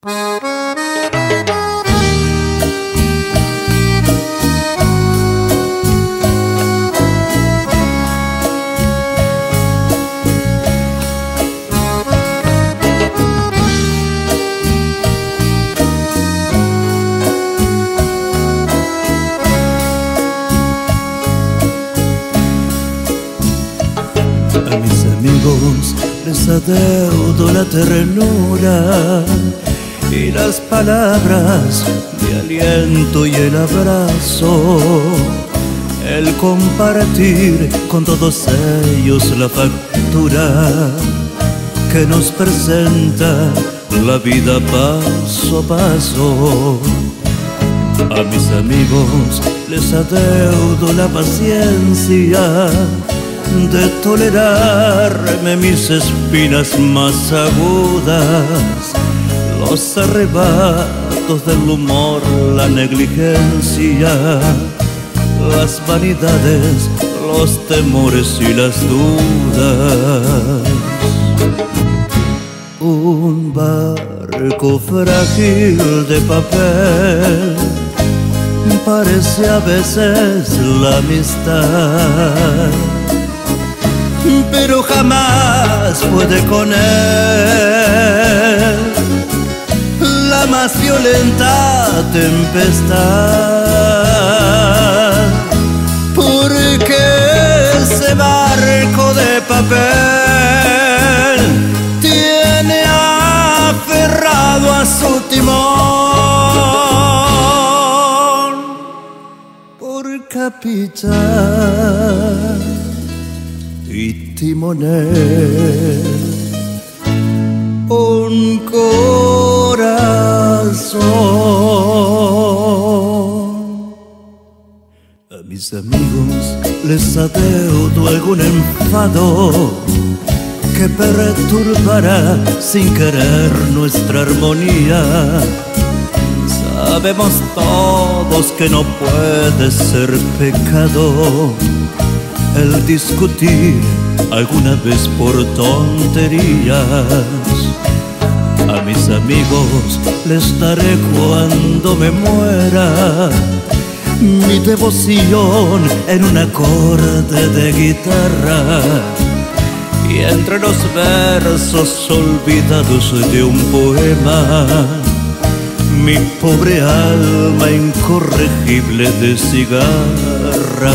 A mis amigos les adeudo la ternura y las palabras de aliento y el abrazo, el compartir con todos ellos la factura que nos presenta la vida paso a paso. A mis amigos les adeudo la paciencia de tolerarme mis espinas más agudas, los arrebatos del humor, la negligencia, las vanidades, los temores y las dudas. Un barco frágil de papel parece a veces la amistad, pero jamás puede con él la más violenta tempestad, porque ese barco de papel tiene aferrado a su timón por capitán y timonel un corazón. A mis amigos les adeudo algún enfado que perturbará sin querer nuestra armonía. Sabemos todos que no puede ser pecado el discutir alguna vez por tonterías. A mis amigos les daré cuando me muera mi devoción en un acorde de guitarra, y entre los versos olvidados de un poema mi pobre alma incorregible de cigarra.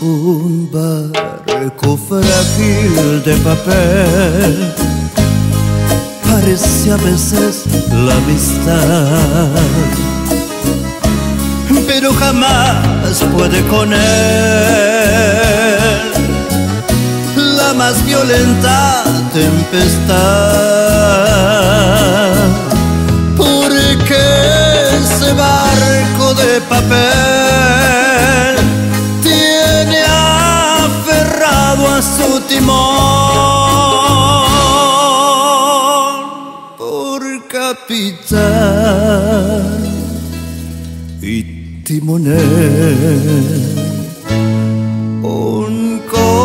Un barco frágil de papel parece a veces la amistad, pero jamás puede con él la más violenta tempestad, porque ese barco de papel tiene aferrado a su timón por capitán y timonel un corazón.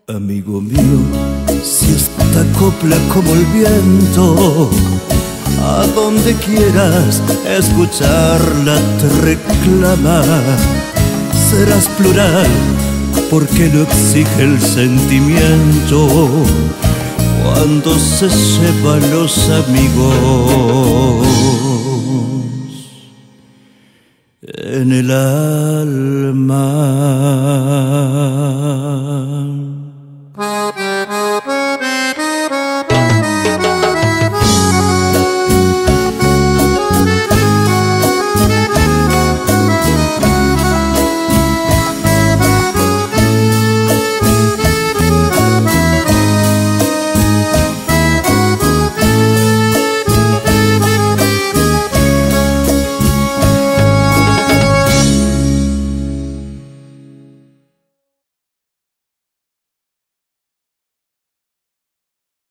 Amigo mío, si esta copla como el viento a donde quieras escucharla te reclama, serás plural porque lo exige el sentimiento cuando se sepan los amigos en el alma.